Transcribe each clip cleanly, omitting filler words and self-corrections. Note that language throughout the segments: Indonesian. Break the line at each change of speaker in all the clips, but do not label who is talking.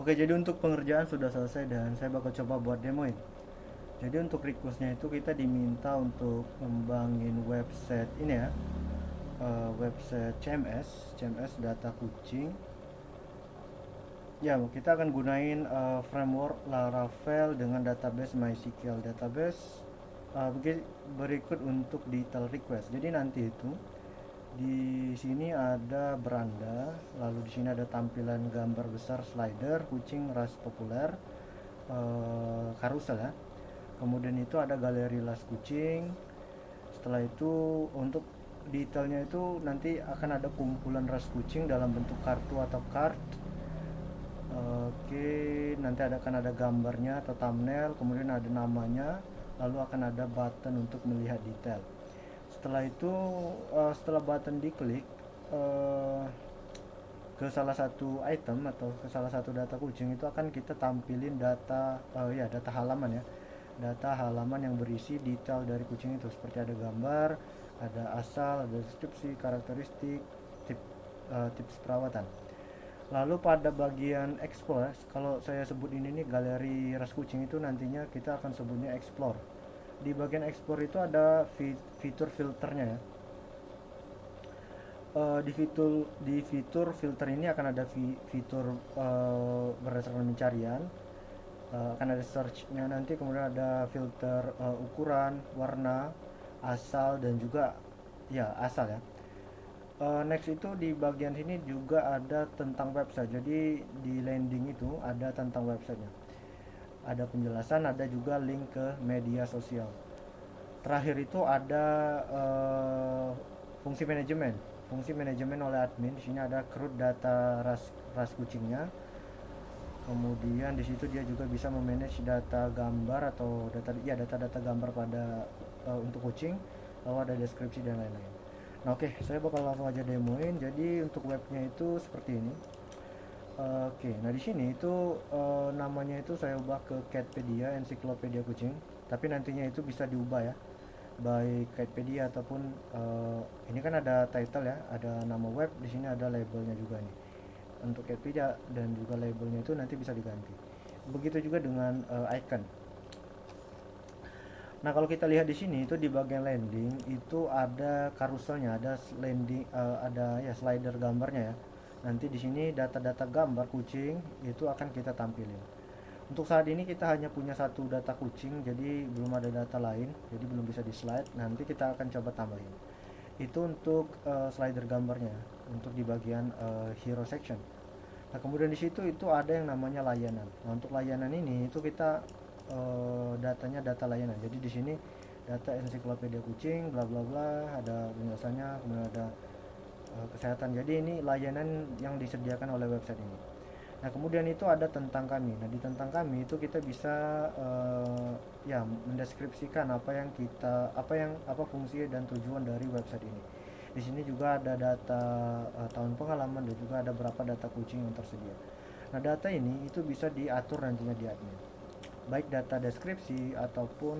Oke, jadi untuk pengerjaan sudah selesai dan saya bakal coba buat demoin. Jadi untuk requestnya itu kita diminta untuk ngembangin website ini ya, website CMS data kucing. Ya, kita akan gunain framework Laravel dengan database MySQL database. Berikut untuk detail request. Jadi nanti itu di sini ada beranda, lalu di sini ada tampilan gambar besar slider, kucing ras populer, karusel ya. Kemudian itu ada galeri las kucing. Setelah itu untuk detailnya itu nanti akan ada kumpulan ras kucing dalam bentuk kartu atau card. Oke, nanti akan ada gambarnya atau thumbnail, kemudian ada namanya, lalu akan ada button untuk melihat detail. Setelah itu, setelah button diklik eh, ke salah satu item atau ke salah satu data kucing, itu akan kita tampilin data, ya data halaman ya, data halaman yang berisi detail dari kucing itu, seperti ada gambar, ada asal, ada deskripsi, karakteristik, tips perawatan. Lalu pada bagian explore, kalau saya sebut ini nih galeri ras kucing, itu nantinya kita akan sebutnya explore. Di bagian explore itu ada fitur filternya ya. Di fitur filter ini akan ada fitur berdasarkan pencarian, akan ada search-nya nanti, kemudian ada filter ukuran, warna, asal, dan juga ya asal ya. Next itu di bagian sini juga ada tentang website. Jadi di landing itu ada tentang websitenya. Ada penjelasan, ada juga link ke media sosial. Terakhir itu ada fungsi manajemen. Fungsi manajemen oleh admin. Di sini ada CRUD data ras kucingnya. Kemudian di situ dia juga bisa memanage data gambar atau data-data gambar pada untuk kucing. Lalu ada deskripsi dan lain-lain. Nah, oke, saya bakal langsung aja demoin. Jadi untuk webnya itu seperti ini. Oke, nah di sini itu namanya itu saya ubah ke Catpedia, ensiklopedia kucing. Tapi nantinya itu bisa diubah ya, baik Catpedia ataupun ini kan ada title ya, ada nama web, di sini ada labelnya juga nih. Untuk Catpedia dan juga labelnya itu nanti bisa diganti. Begitu juga dengan icon. Nah, kalau kita lihat di sini itu di bagian landing itu ada karuselnya, ada landing, ada ya slider gambarnya ya. Nanti di sini data-data gambar kucing itu akan kita tampilin. Untuk saat ini kita hanya punya satu data kucing, jadi belum ada data lain, jadi belum bisa di slide. Nanti kita akan coba tambahin. Itu untuk slider gambarnya, untuk di bagian hero section. Nah, kemudian di situ itu ada yang namanya layanan. Nah, untuk layanan ini itu kita datanya data layanan. Jadi di sini data ensiklopedia kucing, bla bla bla, ada penjelasannya, kemudian ada kesehatan. Jadi ini layanan yang disediakan oleh website ini. Nah, kemudian itu ada tentang kami. Nah, di tentang kami itu kita bisa ya mendeskripsikan apa fungsi dan tujuan dari website ini. Di sini juga ada data tahun pengalaman dan juga ada berapa data kucing yang tersedia. Nah, data ini itu bisa diatur nantinya di admin. Baik data deskripsi ataupun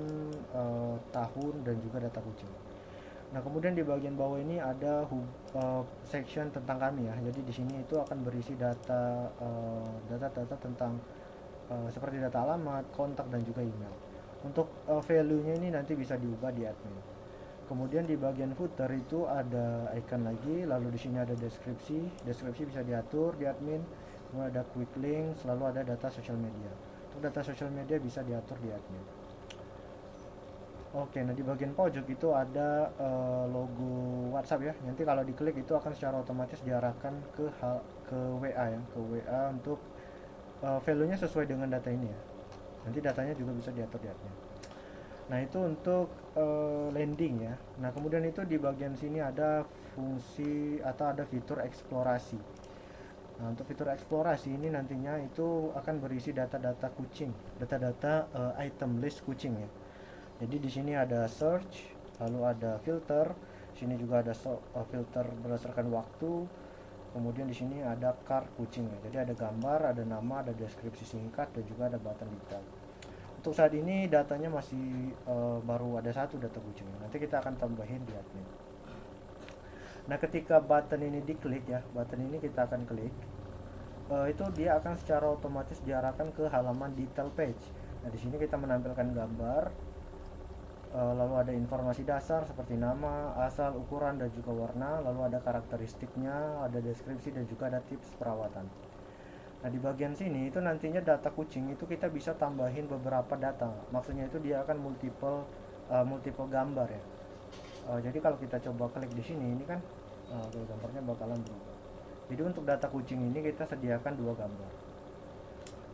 tahun dan juga data kucing. Nah, kemudian di bagian bawah ini ada section tentang kami ya. Jadi di sini itu akan berisi data-data tentang seperti data alamat, kontak, dan juga email. Untuk value-nya ini nanti bisa diubah di admin. Kemudian di bagian footer itu ada icon lagi, lalu di sini ada deskripsi. Deskripsi bisa diatur di admin. Kemudian ada quick link, selalu ada data social media. Untuk data social media bisa diatur di admin. Oke, nah di bagian pojok itu ada logo WhatsApp ya. Nanti kalau diklik itu akan secara otomatis diarahkan ke WA ya, ke WA untuk value-nya sesuai dengan data ini ya. Nanti datanya juga bisa diatur di admin. Nah, itu untuk landing ya. Nah, kemudian itu di bagian sini ada fungsi atau ada fitur eksplorasi. Nah, untuk fitur eksplorasi ini nantinya itu akan berisi data-data kucing, data-data item list kucing ya. Jadi di sini ada search, lalu ada filter, sini juga ada filter berdasarkan waktu. Kemudian di sini ada card kucing ya. Jadi ada gambar, ada nama, ada deskripsi singkat, dan juga ada button detail. Untuk saat ini datanya masih baru ada satu data kucing. Nanti kita akan tambahin di admin. Nah, ketika button ini diklik ya, button ini kita akan klik. itu dia akan secara otomatis diarahkan ke halaman detail page. Nah, di sini kita menampilkan gambar, lalu ada informasi dasar seperti nama, asal, ukuran, dan juga warna, lalu ada karakteristiknya, ada deskripsi, dan juga ada tips perawatan. Nah, di bagian sini itu nantinya data kucing itu kita bisa tambahin beberapa data. Maksudnya itu dia akan multiple gambar ya. Jadi kalau kita coba klik di sini, ini kan gambarnya bakalan berubah. Jadi untuk data kucing ini kita sediakan dua gambar.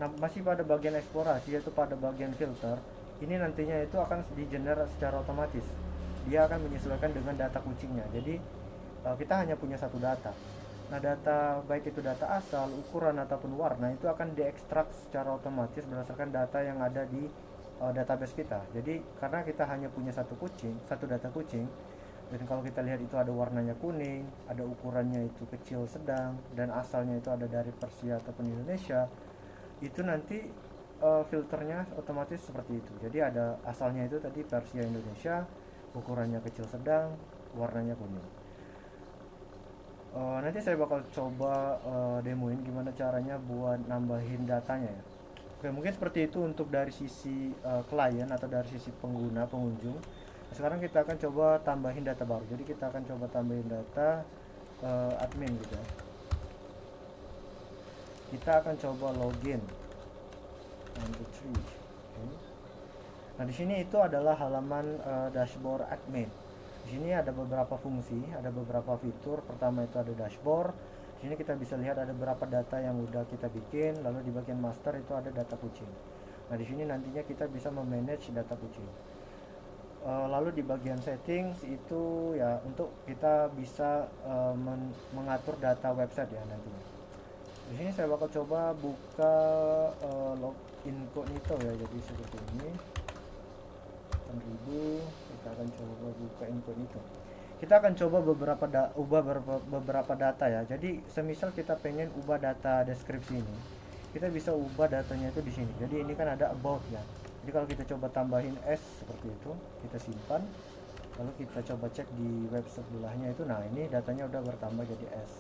Nah, masih pada bagian eksplorasi, yaitu pada bagian filter, ini nantinya itu akan di-generate secara otomatis. Dia akan menyesuaikan dengan data kucingnya. Jadi kita hanya punya satu data. Nah, data baik itu data asal, ukuran ataupun warna itu akan diekstrak secara otomatis berdasarkan data yang ada di database kita. Jadi karena kita hanya punya satu data kucing, dan kalau kita lihat itu ada warnanya kuning, ada ukurannya itu kecil sedang, dan asalnya itu ada dari Persia ataupun Indonesia, itu nanti filternya otomatis seperti itu. Jadi ada asalnya itu tadi Persia Indonesia, ukurannya kecil sedang, warnanya kuning. Nanti saya bakal coba demoin gimana caranya buat nambahin datanya ya. Oke, mungkin seperti itu untuk dari sisi klien atau dari sisi pengunjung. Sekarang kita akan coba tambahin data baru. Jadi kita akan coba tambahin data admin gitu ya. Kita akan coba login. 1, 2, 3. Okay. Nah, di sini itu adalah halaman dashboard admin. Di sini ada beberapa fungsi, ada beberapa fitur. Pertama itu ada dashboard. Di sini kita bisa lihat ada beberapa data yang udah kita bikin. Lalu di bagian master itu ada data kucing. Nah, di sini nantinya kita bisa memanage data kucing. Lalu di bagian settings itu ya untuk kita bisa mengatur data website ya nantinya. Di sini saya bakal coba buka login incognito ya, jadi seperti ini. 8.000, kita akan coba buka incognito. Kita akan coba ubah beberapa data ya. Jadi semisal kita pengen ubah data deskripsi ini, kita bisa ubah datanya itu di sini. Jadi ini kan ada about ya. Jadi kalau kita coba tambahin S seperti itu, kita simpan. Lalu kita coba cek di web sebelahnya itu, nah ini datanya udah bertambah jadi S.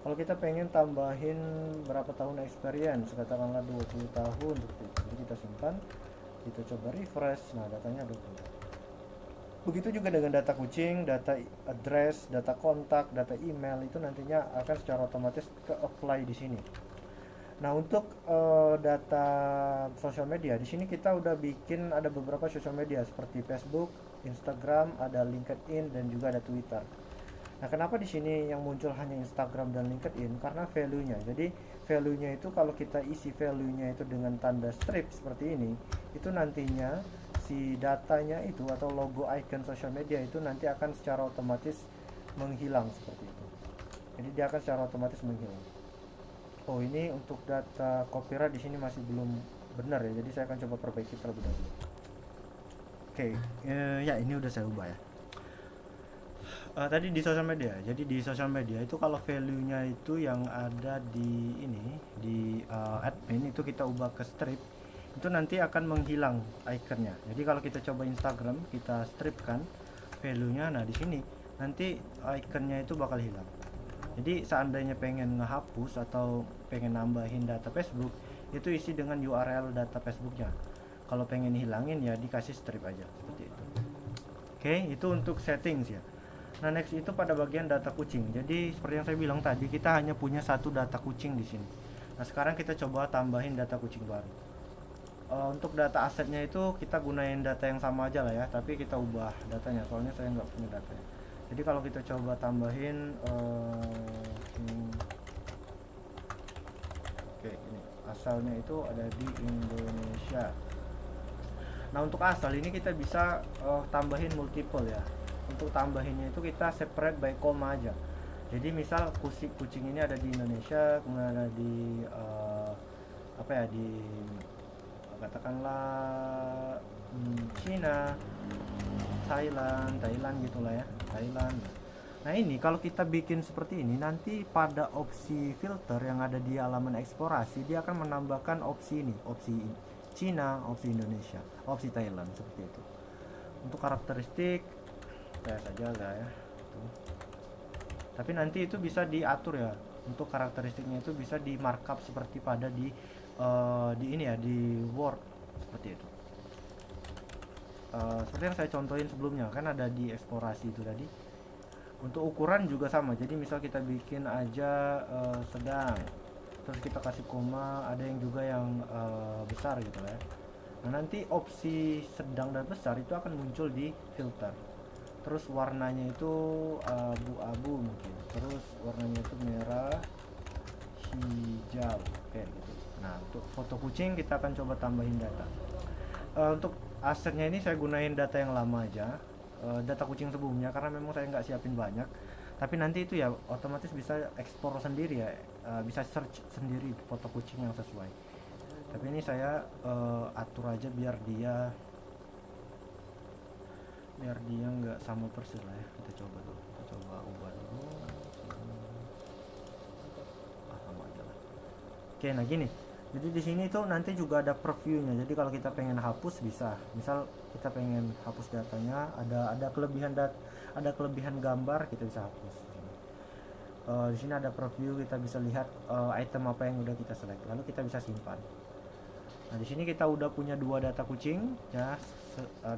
Kalau kita pengen tambahin berapa tahun experience, katakanlah 20 tahun seperti itu. Jadi kita simpan, kita coba refresh, nah datanya ada. Begitu juga dengan data kucing, data address, data kontak, data email itu nantinya akan secara otomatis ke apply di sini. Nah, untuk data sosial media di sini kita udah bikin ada beberapa sosial media seperti Facebook, Instagram, ada LinkedIn dan juga ada Twitter. Nah, kenapa di sini yang muncul hanya Instagram dan LinkedIn? Karena value-nya. Jadi, value-nya itu kalau kita isi value-nya itu dengan tanda strip seperti ini, itu nantinya si datanya itu atau logo icon sosial media itu nanti akan secara otomatis menghilang seperti itu. Jadi dia akan secara otomatis menghilang. Oh, ini untuk data copyright di sini masih belum benar ya. Jadi saya akan coba perbaiki terlebih dahulu. Oke, ya ini udah saya ubah ya. Tadi di sosial media. Jadi di sosial media itu kalau value-nya itu yang ada di ini di admin itu kita ubah ke strip, itu nanti akan menghilang ikonnya. Jadi kalau kita coba Instagram, kita stripkan value-nya, nah di sini nanti ikonnya itu bakal hilang. Jadi seandainya pengen ngehapus atau pengen nambahin data Facebook, itu isi dengan URL data Facebooknya. Kalau pengen hilangin ya dikasih strip aja seperti itu. Oke, itu untuk settings ya. Nah, next itu pada bagian data kucing. Jadi seperti yang saya bilang tadi, kita hanya punya satu data kucing di sini. Nah, sekarang kita coba tambahin data kucing baru. Untuk data asetnya itu kita gunain data yang sama aja lah ya, tapi kita ubah datanya soalnya saya nggak punya datanya. Jadi kalau kita coba tambahin oke, ini asalnya itu ada di Indonesia. Nah, untuk asal ini kita bisa tambahin multiple ya. Untuk tambahinnya itu kita separate by comma aja. Jadi misal kucing ini ada di Indonesia, kemudian ada di apa ya, di katakanlah Cina, Thailand gitulah ya, Thailand. Nah, ini kalau kita bikin seperti ini, nanti pada opsi filter yang ada di halaman eksplorasi dia akan menambahkan opsi ini, opsi Cina, opsi Indonesia, opsi Thailand seperti itu. Untuk karakteristik saya saja lah ya. Tapi nanti itu bisa diatur ya, untuk karakteristiknya itu bisa di markup seperti pada di ini ya, di Word seperti itu. Seperti yang saya contohin sebelumnya kan ada di eksplorasi itu tadi. Untuk ukuran juga sama, jadi misal kita bikin aja sedang, terus kita kasih koma, ada yang juga yang besar gitu ya. Nah nanti opsi sedang dan besar itu akan muncul di filter. Terus warnanya itu abu-abu mungkin, terus warnanya itu merah, hijau kayak gitu. Nah untuk foto kucing kita akan coba tambahin data. Untuk asetnya ini saya gunain data yang lama aja, data kucing sebelumnya, karena memang saya nggak siapin banyak. Tapi nanti itu ya otomatis bisa ekspor sendiri ya, bisa search sendiri foto kucing yang sesuai. Tapi ini saya atur aja biar dia nggak sama persis lah ya. Kita coba dulu, kita coba ubah dulu. Sama aja lah. Oke, nah gini. Jadi di sini tuh nanti juga ada previewnya. Jadi kalau kita pengen hapus bisa. Misal kita pengen hapus datanya, ada kelebihan gambar, kita bisa hapus. Di sini ada preview, kita bisa lihat item apa yang udah kita select. Lalu kita bisa simpan. Nah, di sini kita udah punya dua data kucing ya,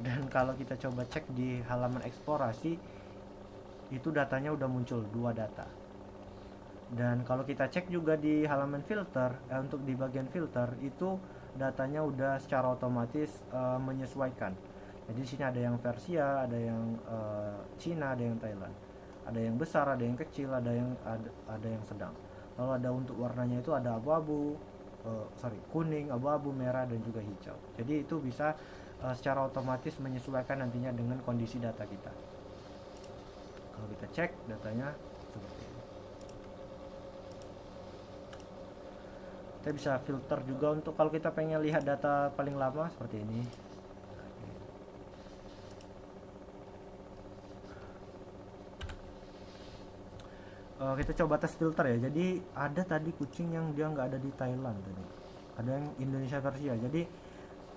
dan kalau kita coba cek di halaman eksplorasi itu datanya udah muncul dua data. Dan kalau kita cek juga di halaman filter, untuk di bagian filter itu datanya udah secara otomatis menyesuaikan. Jadi di sini ada yang Persia, ada yang Cina, ada yang Thailand. Ada yang besar, ada yang kecil, ada yang sedang. Lalu ada untuk warnanya itu ada abu-abu, kuning, abu-abu, merah, dan juga hijau. Jadi itu bisa secara otomatis menyesuaikan nantinya dengan kondisi data kita. Kalau kita cek datanya seperti ini. Kita bisa filter juga untuk kalau kita pengen lihat data paling lama seperti ini. Kita coba tes filter ya. Jadi ada tadi kucing yang dia nggak ada di Thailand tadi. Ada yang Indonesia versi ya. Jadi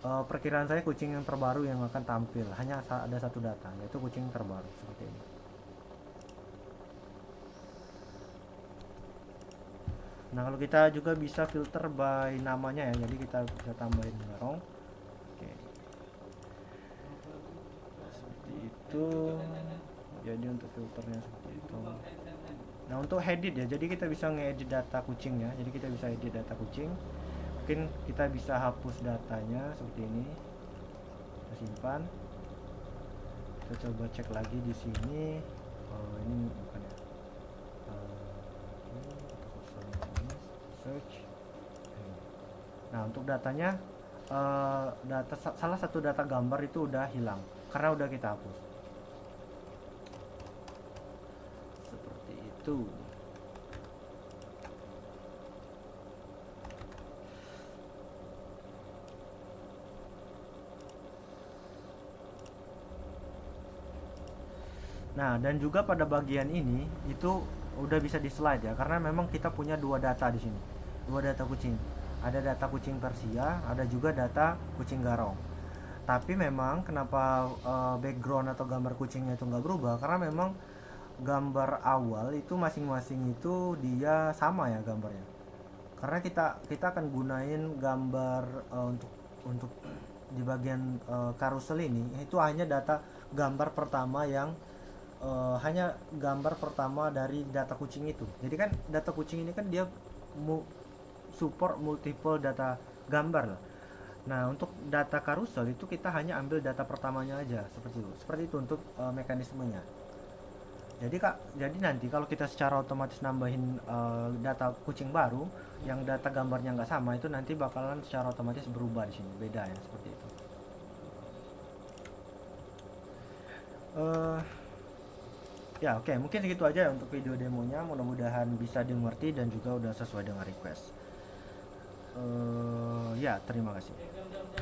perkiraan saya kucing yang terbaru yang akan tampil hanya ada satu data, yaitu kucing terbaru seperti ini. Nah kalau kita juga bisa filter by namanya ya. Jadi kita bisa tambahin garong. Oke. Seperti itu. Jadi untuk filternya seperti itu. Nah untuk edit ya, jadi kita bisa ngedit data kucingnya. Jadi kita bisa edit data kucing. Mungkin kita bisa hapus datanya seperti ini. Kita simpan. Kita coba cek lagi di sini. Ini bukan ya. Search. Nah untuk datanya, salah satu data gambar itu udah hilang karena udah kita hapus. Itu. Nah, dan juga pada bagian ini itu udah bisa di slide ya, karena memang kita punya dua data di sini. Dua data kucing. Ada data kucing Persia, ada juga data kucing garong. Tapi memang kenapa background atau gambar kucingnya itu nggak berubah? Karena memang gambar awal itu masing-masing itu dia sama ya gambarnya. Karena kita akan gunain gambar untuk di bagian carousel ini itu hanya data gambar pertama yang hanya gambar pertama dari data kucing itu. Jadi kan data kucing ini kan dia support multiple data gambar lah. Nah untuk data carousel itu kita hanya ambil data pertamanya aja seperti itu. Seperti itu untuk mekanismenya. Jadi nanti kalau kita secara otomatis nambahin data kucing baru, yang data gambarnya nggak sama itu nanti bakalan secara otomatis berubah di sini, beda ya seperti itu. Ya oke, mungkin segitu aja ya untuk video demonya. Mudah-mudahan bisa dimengerti dan juga udah sesuai dengan request. Ya terima kasih.